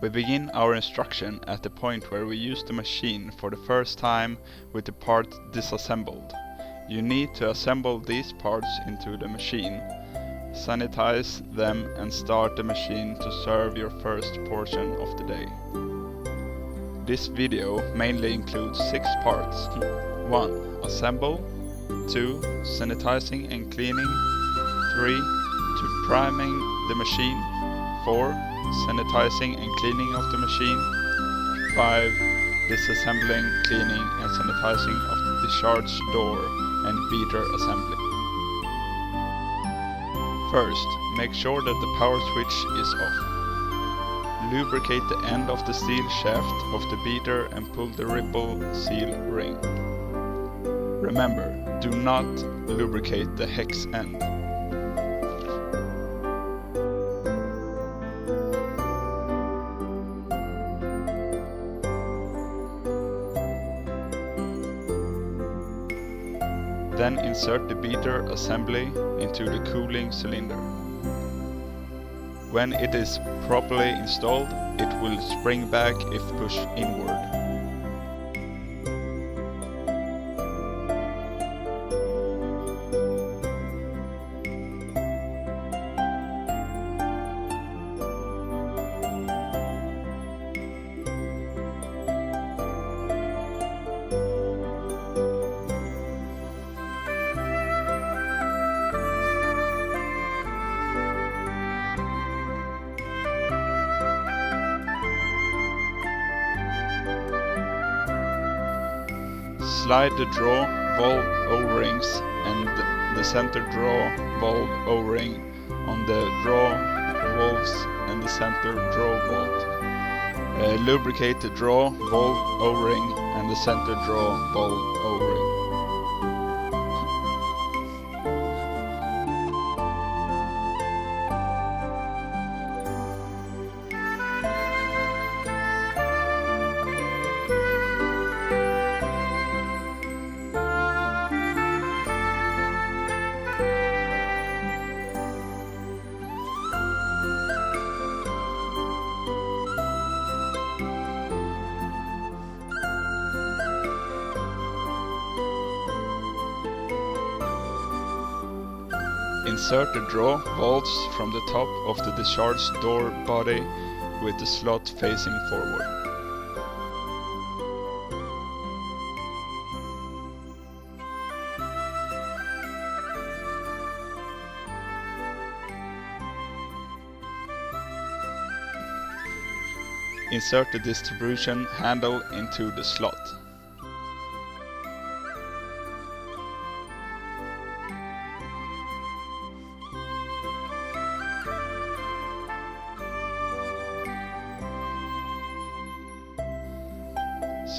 We begin our instruction at the point where we use the machine for the first time with the part disassembled. You need to assemble these parts into the machine, sanitize them and start the machine to serve your first portion of the day. This video mainly includes 6 parts. 1. Assemble. 2. Sanitizing and cleaning. 3. To priming the machine. 4. Sanitizing and cleaning of the machine. 5. Disassembling, cleaning and sanitizing of the discharge door and beater assembly. First, make sure that the power switch is off. Lubricate the end of the steel shaft of the beater and pull the ripple seal ring. Remember, do not lubricate the hex end. Then insert the beater assembly into the cooling cylinder. When it is properly installed, it will spring back if pushed inward. Slide the draw valve O-rings and the center draw valve O-ring on the draw valves and the center draw valve. Lubricate the draw valve O-ring and the center draw valve O-ring. Insert the draw valves from the top of the discharge door body with the slot facing forward. Insert the distribution handle into the slot.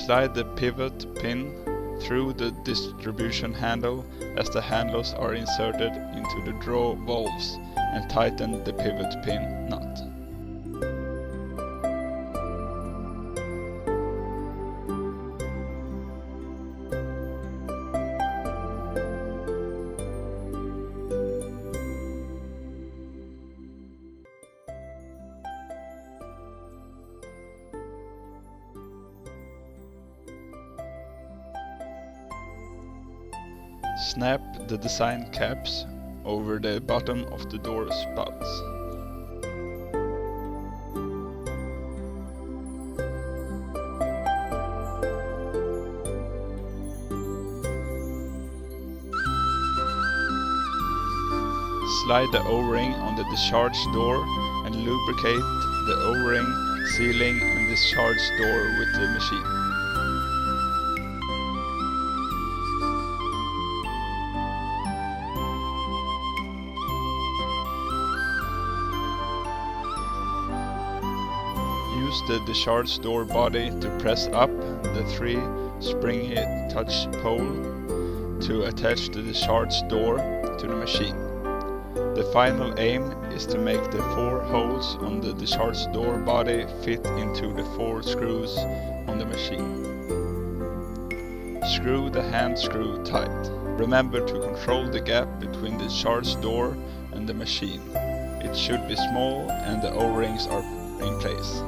Slide the pivot pin through the distribution handle as the handles are inserted into the draw valves and tighten the pivot pin nut. Snap the design caps over the bottom of the door spouts. Slide the O-ring on the discharge door and lubricate the O-ring, sealing and discharge door with the machine. Use the discharge door body to press up the 3 springy touch pole to attach the discharge door to the machine. The final aim is to make the 4 holes on the discharge door body fit into the 4 screws on the machine. Screw the hand screw tight. Remember to control the gap between the discharge door and the machine. It should be small and the O-rings are in place.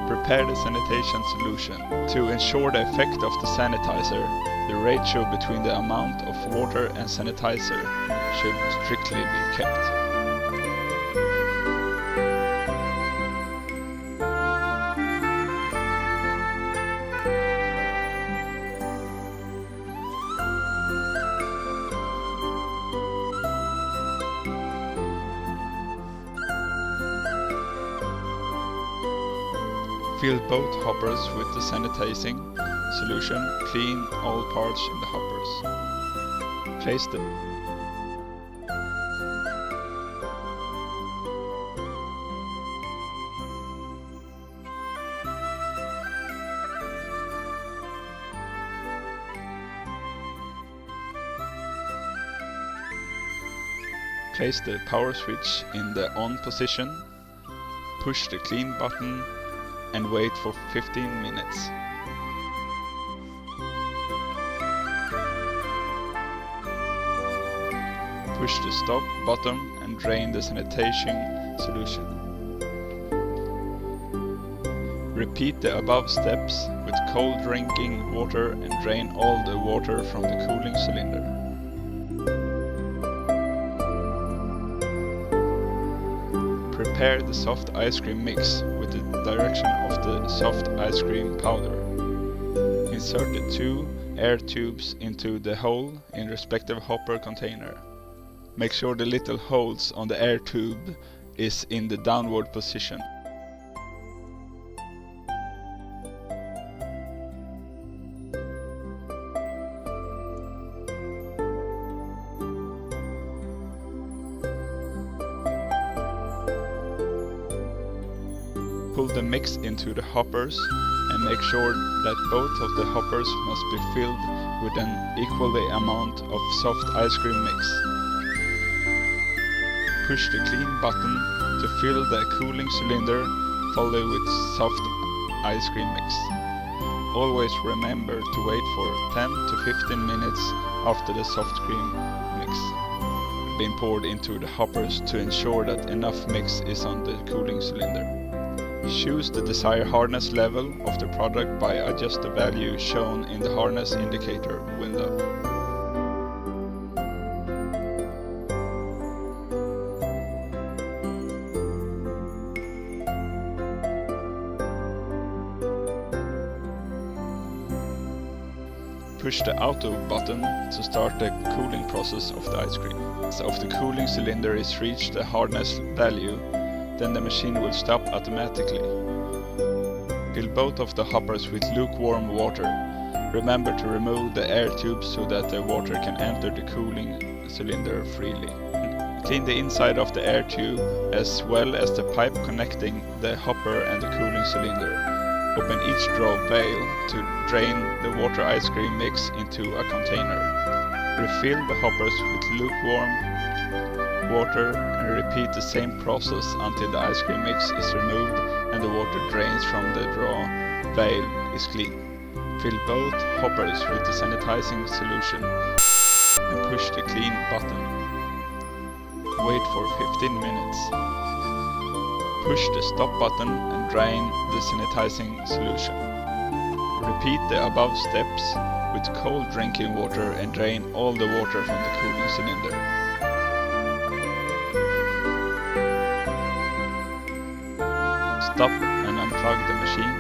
Prepare the sanitation solution. To ensure the effect of the sanitizer, the ratio between the amount of water and sanitizer should strictly be kept. Fill both hoppers with the sanitizing solution. Clean all parts in the hoppers. Place the power switch in the on position. Push the clean button and wait for 15 minutes. Push the stop button and drain the sanitation solution. Repeat the above steps with cold drinking water and drain all the water from the cooling cylinder. Prepare the soft ice cream mix with the direction of the soft ice cream powder. Insert the 2 air tubes into the hole in respective hopper container. Make sure the little holes on the air tube is in the downward position. Pull the mix into the hoppers and make sure that both of the hoppers must be filled with an equal amount of soft ice cream mix. Push the clean button to fill the cooling cylinder, followed with soft ice cream mix. Always remember to wait for 10 to 15 minutes after the soft cream mix has been poured into the hoppers to ensure that enough mix is on the cooling cylinder. Choose the desired hardness level of the product by adjust the value shown in the hardness indicator window. Push the auto button to start the cooling process of the ice cream. If the cooling cylinder is reached the hardness value, then the machine will stop automatically. Fill both of the hoppers with lukewarm water. Remember to remove the air tube so that the water can enter the cooling cylinder freely. Clean the inside of the air tube as well as the pipe connecting the hopper and the cooling cylinder. Open each draw valve to drain the water ice cream mix into a container. Refill the hoppers with lukewarm water and repeat the same process until the ice cream mix is removed and the water drains from the draw valve is clean. Fill both hoppers with the sanitizing solution and push the clean button. Wait for 15 minutes. Push the stop button and drain the sanitizing solution. Repeat the above steps with cold drinking water and drain all the water from the cooling cylinder. Stop and unplug the machine.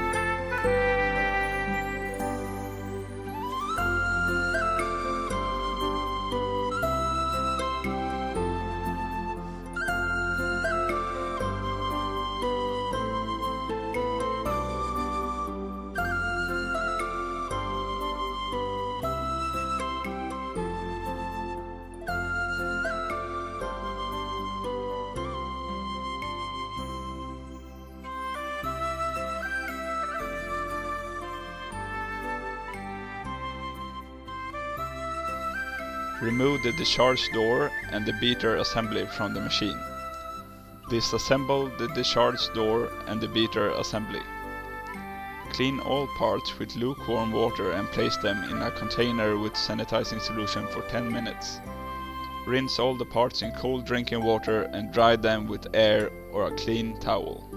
Remove the discharge door and the beater assembly from the machine. Disassemble the discharge door and the beater assembly. Clean all parts with lukewarm water and place them in a container with sanitizing solution for 10 minutes. Rinse all the parts in cold drinking water and dry them with air or a clean towel.